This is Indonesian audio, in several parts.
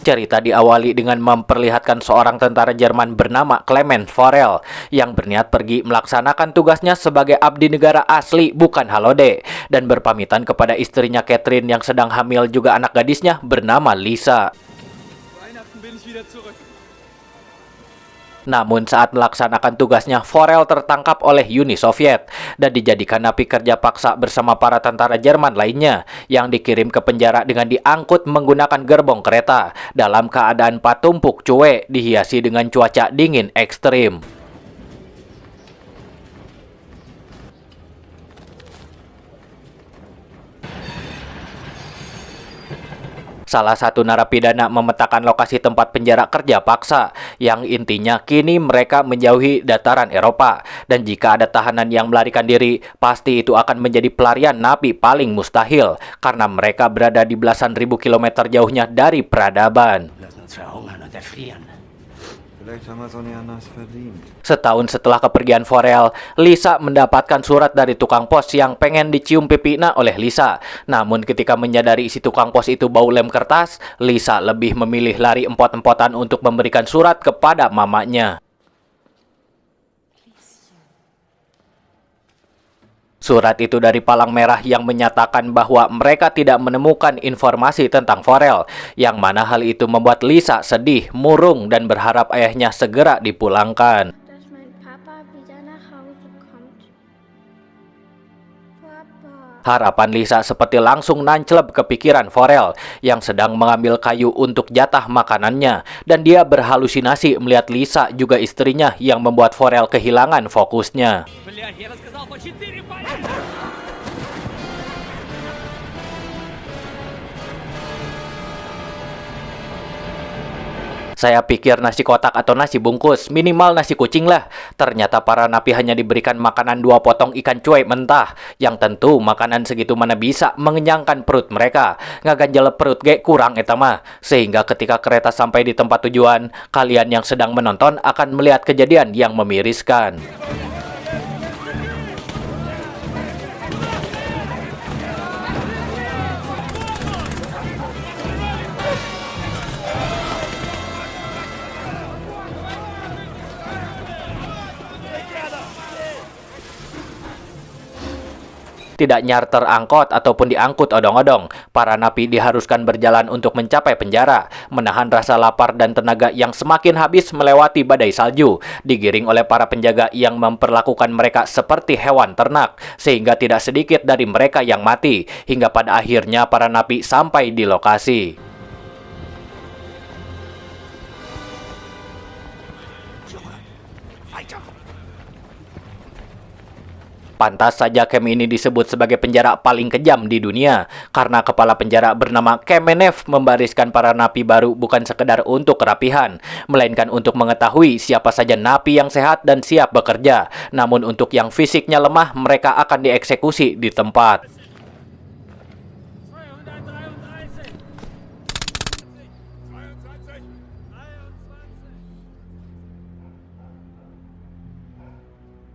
Cerita diawali dengan memperlihatkan seorang tentara Jerman bernama Clemens Forel yang berniat pergi melaksanakan tugasnya sebagai abdi negara asli, bukan halode, dan berpamitan kepada istrinya Catherine yang sedang hamil juga anak gadisnya bernama Lisa. Namun saat melaksanakan tugasnya, Forel tertangkap oleh Uni Soviet dan dijadikan napi kerja paksa bersama para tentara Jerman lainnya yang dikirim ke penjara dengan diangkut menggunakan gerbong kereta dalam keadaan patumpuk cuek dihiasi dengan cuaca dingin ekstrim. Salah satu narapidana memetakan lokasi tempat penjara kerja paksa, yang intinya kini mereka menjauhi dataran Eropa. Dan jika ada tahanan yang melarikan diri, pasti itu akan menjadi pelarian napi paling mustahil, karena mereka berada di belasan ribu kilometer jauhnya dari peradaban. Setahun setelah kepergian Forel, Lisa mendapatkan surat dari tukang pos yang pengen dicium pipina oleh Lisa. Namun ketika menyadari isi tukang pos itu bau lem kertas, Lisa lebih memilih lari empot-empotan untuk memberikan surat kepada mamanya. Surat itu dari Palang Merah yang menyatakan bahwa mereka tidak menemukan informasi tentang Forel, yang mana hal itu membuat Lisa sedih, murung, dan berharap ayahnya segera dipulangkan. Harapan Lisa seperti langsung nancleb ke pikiran Forel yang sedang mengambil kayu untuk jatah makanannya, dan dia berhalusinasi melihat Lisa juga istrinya yang membuat Forel kehilangan fokusnya. Saya pikir nasi kotak atau nasi bungkus, minimal nasi kucing lah. Ternyata para napi hanya diberikan makanan 2 potong ikan cuek mentah, yang tentu makanan segitu mana bisa mengenyangkan perut mereka. Ngaganjel perut ge kurang eta mah. Sehingga ketika kereta sampai di tempat tujuan, kalian yang sedang menonton akan melihat kejadian yang memiriskan. Tidak nyarter angkot ataupun diangkut odong-odong, para napi diharuskan berjalan untuk mencapai penjara, menahan rasa lapar dan tenaga yang semakin habis melewati badai salju, digiring oleh para penjaga yang memperlakukan mereka seperti hewan ternak, sehingga tidak sedikit dari mereka yang mati, hingga pada akhirnya para napi sampai di lokasi. Pantas saja camp ini disebut sebagai penjara paling kejam di dunia, karena kepala penjara bernama Kamenev membariskan para napi baru bukan sekedar untuk kerapihan, melainkan untuk mengetahui siapa saja napi yang sehat dan siap bekerja. Namun untuk yang fisiknya lemah, mereka akan dieksekusi di tempat.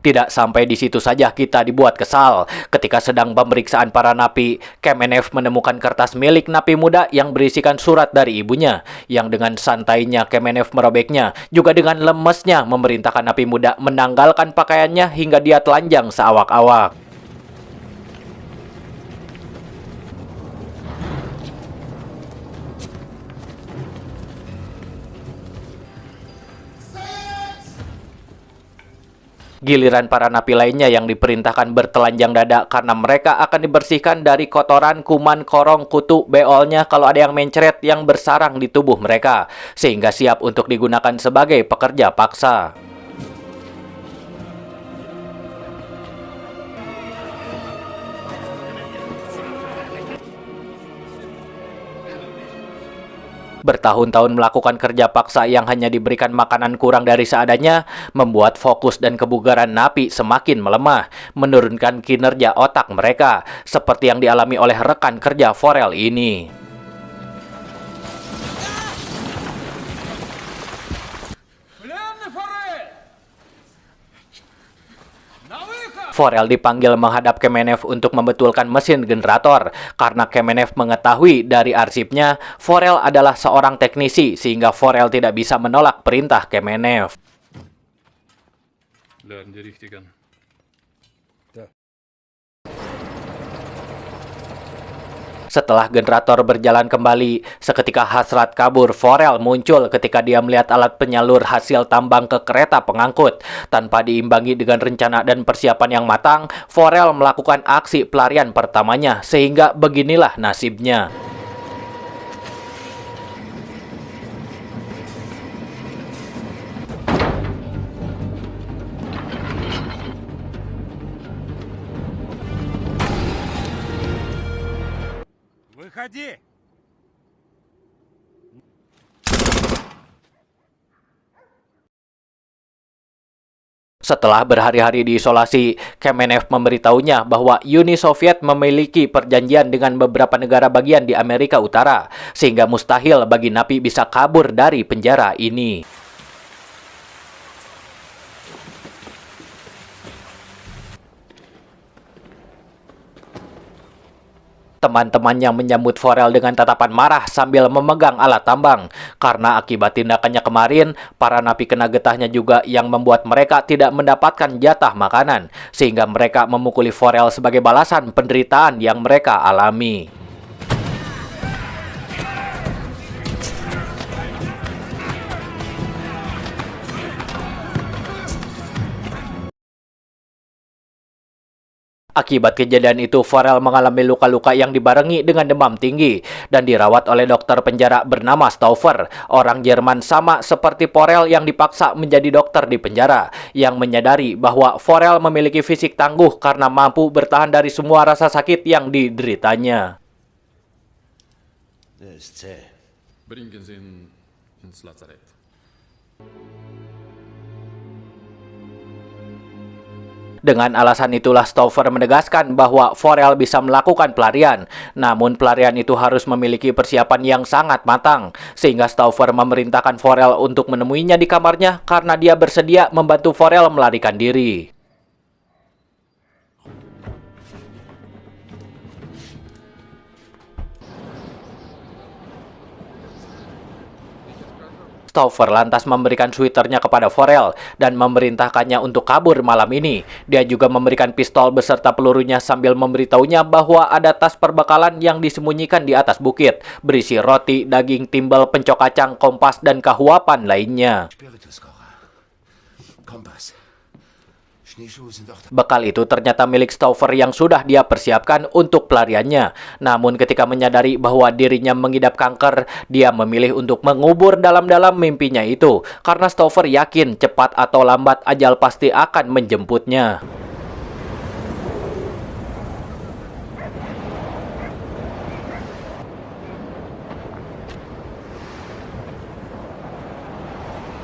Tidak sampai di situ saja kita dibuat kesal. Ketika sedang pemeriksaan para napi, Kamenev menemukan kertas milik napi muda yang berisikan surat dari ibunya, yang dengan santainya Kamenev merobeknya, juga dengan lemesnya memerintahkan napi muda menanggalkan pakaiannya hingga dia telanjang seawak-awak. Giliran para napi lainnya yang diperintahkan bertelanjang dada karena mereka akan dibersihkan dari kotoran, kuman, korong, kutu, beolnya kalau ada yang mencret yang bersarang di tubuh mereka, sehingga siap untuk digunakan sebagai pekerja paksa. Bertahun-tahun melakukan kerja paksa yang hanya diberikan makanan kurang dari seadanya, membuat fokus dan kebugaran napi semakin melemah, menurunkan kinerja otak mereka, seperti yang dialami oleh rekan kerja Forel ini. Forel dipanggil menghadap Kemenev untuk membetulkan mesin generator. Karena Kemenev mengetahui dari arsipnya, Forel adalah seorang teknisi, sehingga Forel tidak bisa menolak perintah Kemenev. Setelah generator berjalan kembali, seketika hasrat kabur Forel muncul ketika dia melihat alat penyalur hasil tambang ke kereta pengangkut. Tanpa diimbangi dengan rencana dan persiapan yang matang, Forel melakukan aksi pelarian pertamanya, sehingga beginilah nasibnya. Выходи! Setelah berhari-hari diisolasi, Kemenev memberitahunya bahwa Uni Soviet memiliki perjanjian dengan beberapa negara bagian di Amerika Utara, sehingga mustahil bagi napi bisa kabur dari penjara ini. Teman-temannya menyambut Forel dengan tatapan marah sambil memegang alat tambang. Karena akibat tindakannya kemarin, para napi kena getahnya juga yang membuat mereka tidak mendapatkan jatah makanan, sehingga mereka memukuli Forel sebagai balasan penderitaan yang mereka alami. Akibat kejadian itu, Forel mengalami luka-luka yang dibarengi dengan demam tinggi dan dirawat oleh dokter penjara bernama Stauffer, orang Jerman sama seperti Forel yang dipaksa menjadi dokter di penjara, yang menyadari bahwa Forel memiliki fisik tangguh karena mampu bertahan dari semua rasa sakit yang dideritanya. Bringen Sie ihn ins Lazarett. Dengan alasan itulah Stauffer menegaskan bahwa Forel bisa melakukan pelarian. Namun pelarian itu harus memiliki persiapan yang sangat matang. Sehingga Stauffer memerintahkan Forel untuk menemuinya di kamarnya karena dia bersedia membantu Forel melarikan diri. Stauffer lantas memberikan sweaternya kepada Forel dan memerintahkannya untuk kabur malam ini. Dia juga memberikan pistol beserta pelurunya sambil memberitahunya bahwa ada tas perbekalan yang disembunyikan di atas bukit, berisi roti, daging, timbel, pencok kacang, kompas, dan kahuapan lainnya. Bekal itu ternyata milik Stauffer yang sudah dia persiapkan untuk pelariannya. Namun ketika menyadari bahwa dirinya mengidap kanker, dia memilih untuk mengubur dalam-dalam mimpinya itu. Karena Stauffer yakin cepat atau lambat ajal pasti akan menjemputnya.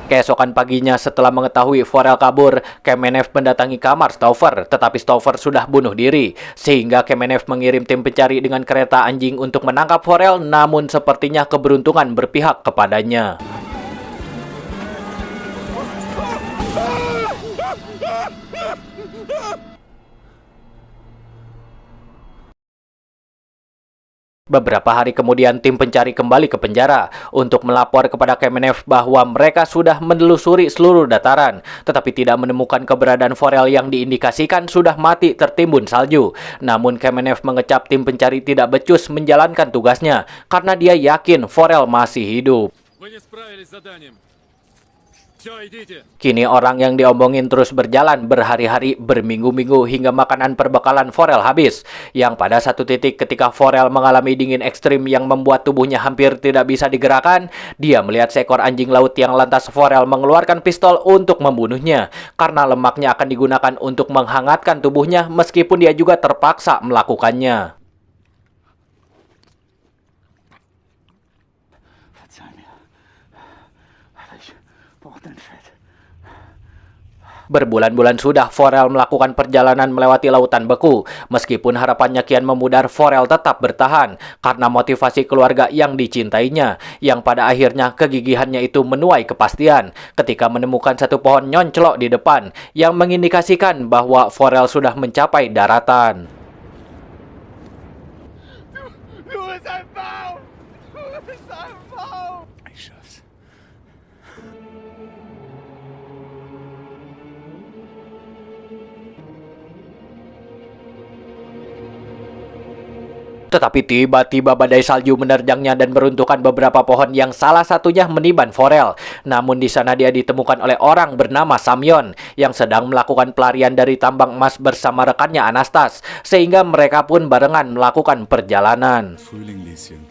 Keesokan paginya setelah mengetahui Forel kabur, Kemenev mendatangi kamar Stauffer, tetapi Stauffer sudah bunuh diri. Sehingga Kemenev mengirim tim pencari dengan kereta anjing untuk menangkap Forel, namun sepertinya keberuntungan berpihak kepadanya. Beberapa hari kemudian, tim pencari kembali ke penjara untuk melapor kepada Kemenev bahwa mereka sudah menelusuri seluruh dataran, tetapi tidak menemukan keberadaan Forel yang diindikasikan sudah mati tertimbun salju. Namun Kemenev mengecap tim pencari tidak becus menjalankan tugasnya, karena dia yakin Forel masih hidup. Kini orang yang diomongin terus berjalan berhari-hari, berminggu-minggu hingga makanan perbekalan Forel habis. Yang pada satu titik ketika Forel mengalami dingin ekstrim yang membuat tubuhnya hampir tidak bisa digerakkan, dia melihat seekor anjing laut yang lantas Forel mengeluarkan pistol untuk membunuhnya. Karena lemaknya akan digunakan untuk menghangatkan tubuhnya meskipun dia juga terpaksa melakukannya. Berbulan-bulan sudah Forel melakukan perjalanan melewati lautan beku. Meskipun harapannya kian memudar, Forel tetap bertahan karena motivasi keluarga yang dicintainya, yang pada akhirnya kegigihannya itu menuai kepastian ketika menemukan satu pohon nyonclok di depan yang mengindikasikan bahwa Forel sudah mencapai daratan. Du bist ein Baum! Du bist ein Baum! Ich schaff's. Tetapi tiba-tiba badai salju menerjangnya dan meruntuhkan beberapa pohon yang salah satunya meniban Forel. Namun di sana dia ditemukan oleh orang bernama Samyon yang sedang melakukan pelarian dari tambang emas bersama rekannya Anastas, sehingga mereka pun barengan melakukan perjalanan. Frühling, Lieschen.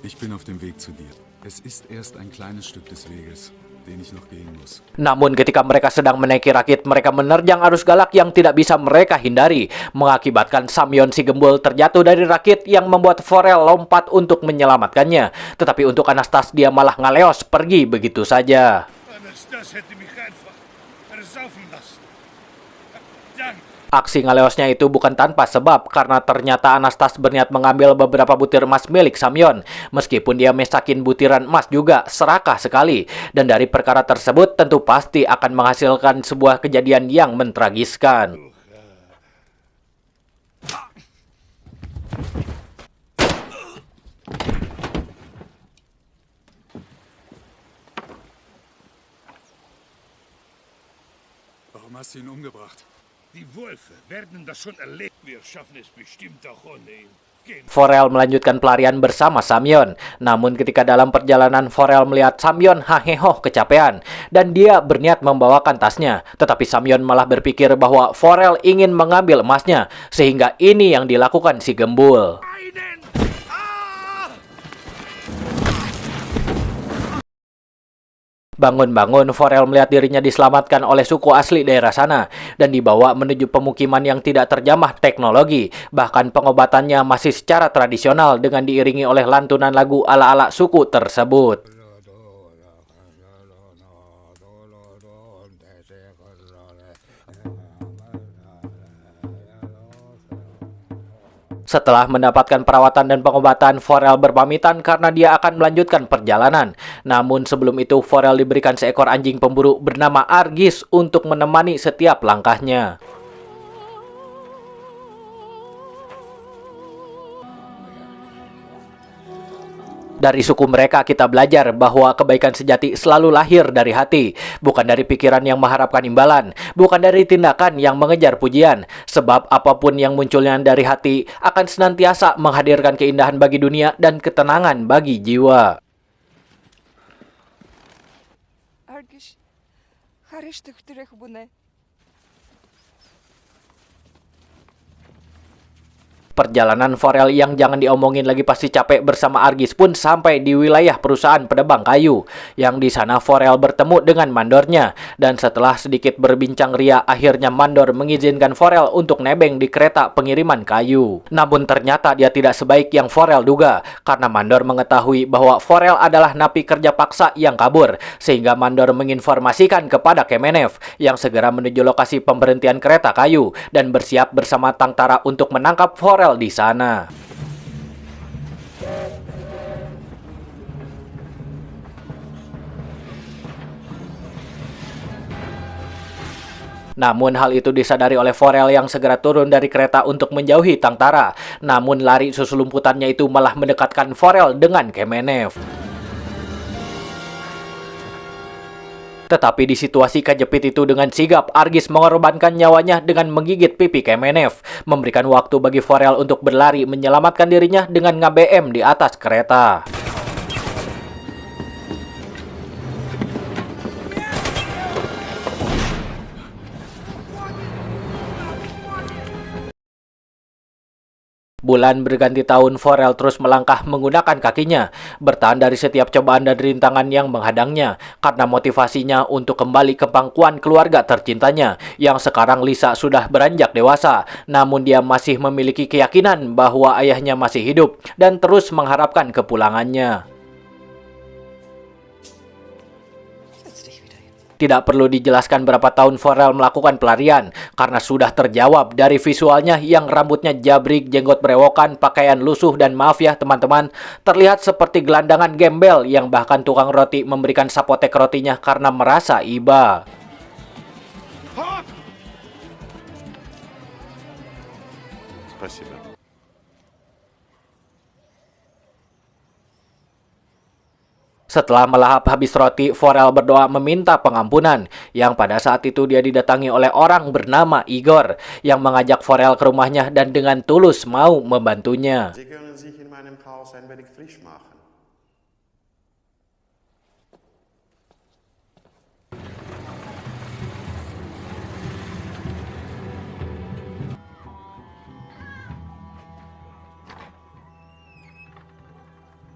Ich bin auf dem Weg zu dir. Es ist erst ein kleines Stück des Weges, den ich noch gehen muss. Namun ketika mereka sedang menaiki rakit, mereka menerjang arus galak yang tidak bisa mereka hindari, mengakibatkan Samyon si gembul terjatuh dari rakit yang membuat Forel lompat untuk menyelamatkannya. Tetapi untuk Anastas, dia malah ngaleos pergi begitu saja. Anastas hätte mich einfach ersaufen lassen. Danke. Aksi ngaleosnya itu bukan tanpa sebab, karena ternyata Anastas berniat mengambil beberapa butir emas milik Samyon. Meskipun dia mesakin butiran emas juga serakah sekali. Dan dari perkara tersebut tentu pasti akan menghasilkan sebuah kejadian yang mentragiskan. Warum hast du ihn umgebracht? Die Wölfe werden das schon erleben. Wir schaffen es bestimmt auch ohne ihn. Gehen. Forel melanjutkan pelarian bersama Samyon. Namun ketika dalam perjalanan Forel melihat Samyon haheho kecapean dan dia berniat membawakan tasnya. Tetapi Samyon malah berpikir bahwa Forel ingin mengambil emasnya, sehingga ini yang dilakukan si gembul. Einen! Ah! Bangun-bangun, Forel melihat dirinya diselamatkan oleh suku asli daerah sana dan dibawa menuju pemukiman yang tidak terjamah teknologi. Bahkan pengobatannya masih secara tradisional dengan diiringi oleh lantunan lagu ala-ala suku tersebut. Setelah mendapatkan perawatan dan pengobatan, Forel berpamitan karena dia akan melanjutkan perjalanan. Namun sebelum itu, Forel diberikan seekor anjing pemburu bernama Argis untuk menemani setiap langkahnya. Dari suku mereka kita belajar bahwa kebaikan sejati selalu lahir dari hati, bukan dari pikiran yang mengharapkan imbalan, bukan dari tindakan yang mengejar pujian. Sebab apapun yang munculnya dari hati akan senantiasa menghadirkan keindahan bagi dunia dan ketenangan bagi jiwa. Argish, Harish Tuktirek Bune. Perjalanan Forel yang jangan diomongin lagi pasti capek bersama Argis pun sampai di wilayah perusahaan penebang kayu. Yang di sana Forel bertemu dengan mandornya. Dan setelah sedikit berbincang ria, akhirnya mandor mengizinkan Forel untuk nebeng di kereta pengiriman kayu. Namun ternyata dia tidak sebaik yang Forel duga. Karena mandor mengetahui bahwa Forel adalah napi kerja paksa yang kabur. Sehingga mandor menginformasikan kepada Kemenev yang segera menuju lokasi pemberhentian kereta kayu dan bersiap bersama Tangtara untuk menangkap Forel di sana. Namun hal itu disadari oleh Forel yang segera turun dari kereta untuk menjauhi Tangtara. Namun lari susulumputannya itu malah mendekatkan Forel dengan Kemenev. Tetapi di situasi kejepit itu dengan sigap, Argis mengorbankan nyawanya dengan menggigit pipi Kemenev, memberikan waktu bagi Forel untuk berlari menyelamatkan dirinya dengan nge-BM di atas kereta. Bulan berganti tahun, Forel terus melangkah menggunakan kakinya, bertahan dari setiap cobaan dan rintangan yang menghadangnya, karena motivasinya untuk kembali ke pangkuan keluarga tercintanya, yang sekarang Lisa sudah beranjak dewasa, namun dia masih memiliki keyakinan bahwa ayahnya masih hidup, dan terus mengharapkan kepulangannya. Setz dich wieder hin. Tidak perlu dijelaskan berapa tahun Forel melakukan pelarian, karena sudah terjawab dari visualnya yang rambutnya jabrik, jenggot berewokan, pakaian lusuh, dan maaf ya teman-teman, terlihat seperti gelandangan gembel yang bahkan tukang roti memberikan sapotek rotinya karena merasa iba. Спасибо. Setelah melahap habis roti, Forel berdoa meminta pengampunan, yang pada saat itu dia didatangi oleh orang bernama Igor, yang mengajak Forel ke rumahnya dan dengan tulus mau membantunya. Sie können sich in meinem Haus ein wenig frisch machen.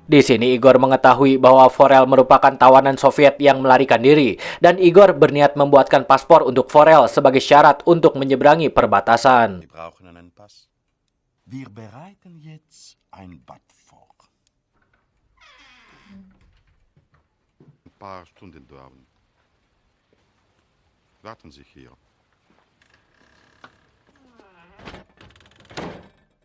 Di sini Igor mengetahui bahwa Forel merupakan tawanan Soviet yang melarikan diri, dan Igor berniat membuatkan paspor untuk Forel sebagai syarat untuk menyeberangi perbatasan. Wir brauchen einen Pass. Wir bereiten jetzt ein Bad vor. Ein paar Stunden dauern. Warten Sie hier.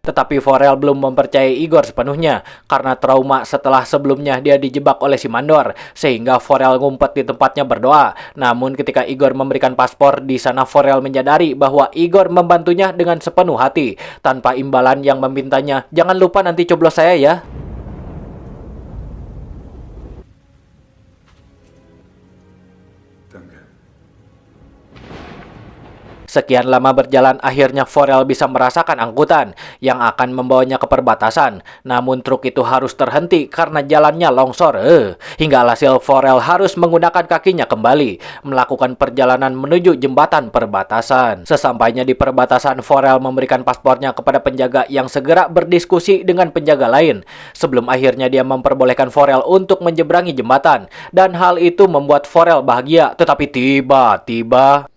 Tetapi Forel belum mempercayai Igor sepenuhnya karena trauma setelah sebelumnya dia dijebak oleh si mandor, sehingga Forel ngumpet di tempatnya berdoa. Namun ketika Igor memberikan paspor, di sana Forel menyadari bahwa Igor membantunya dengan sepenuh hati tanpa imbalan yang memintanya, "Jangan lupa nanti coblos saya ya." Danke. Sekian lama berjalan, akhirnya Forel bisa merasakan angkutan yang akan membawanya ke perbatasan. Namun truk itu harus terhenti karena jalannya longsor. Hingga alhasil Forel harus menggunakan kakinya kembali melakukan perjalanan menuju jembatan perbatasan. Sesampainya di perbatasan, Forel memberikan paspornya kepada penjaga yang segera berdiskusi dengan penjaga lain. Sebelum akhirnya dia memperbolehkan Forel untuk menyeberangi jembatan. Dan hal itu membuat Forel bahagia. Tetapi tiba-tiba...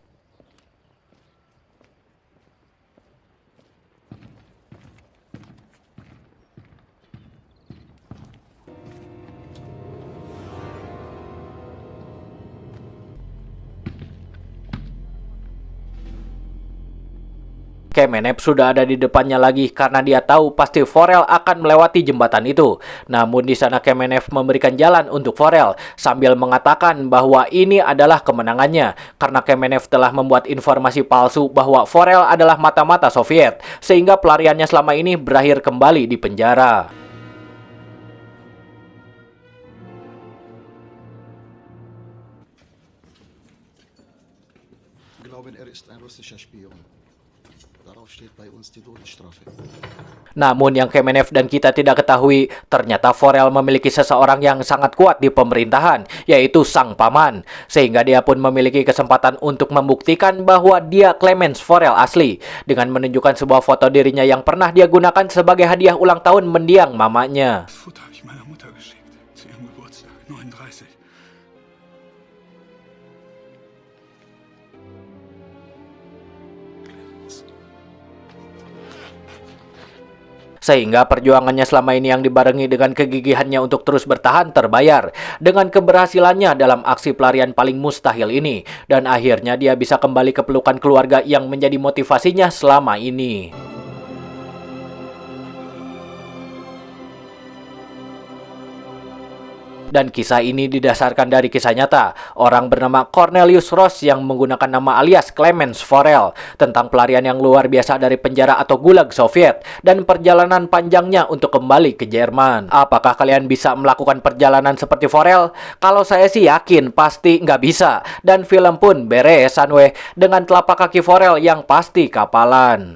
Kemenev sudah ada di depannya lagi karena dia tahu pasti Forel akan melewati jembatan itu. Namun di sana Kemenev memberikan jalan untuk Forel sambil mengatakan bahwa ini adalah kemenangannya karena Kemenev telah membuat informasi palsu bahwa Forel adalah mata-mata Soviet, sehingga pelariannya selama ini berakhir kembali di penjara. Glauben, ist ein russischer Spion. Darauf steht bei uns die Todesstrafe. Namun yang Kemenev dan kita tidak ketahui, ternyata Forel memiliki seseorang yang sangat kuat di pemerintahan, yaitu sang paman. Sehingga dia pun memiliki kesempatan untuk membuktikan bahwa dia Clemens Forel asli, dengan menunjukkan sebuah foto dirinya yang pernah dia gunakan sebagai hadiah ulang tahun mendiang mamanya. Foto habe ich meiner Mutter geschickt. Zu ihrem Geburtstag. 39. Sehingga perjuangannya selama ini yang dibarengi dengan kegigihannya untuk terus bertahan terbayar dengan keberhasilannya dalam aksi pelarian paling mustahil ini. Dan akhirnya dia bisa kembali ke pelukan keluarga yang menjadi motivasinya selama ini. Dan kisah ini didasarkan dari kisah nyata orang bernama Cornelius Ross yang menggunakan nama alias Clemens Forel tentang pelarian yang luar biasa dari penjara atau gulag Soviet dan perjalanan panjangnya untuk kembali ke Jerman. Apakah kalian bisa melakukan perjalanan seperti Forel? Kalau saya sih yakin pasti nggak bisa. Dan film pun beresan weh dengan telapak kaki Forel yang pasti kapalan.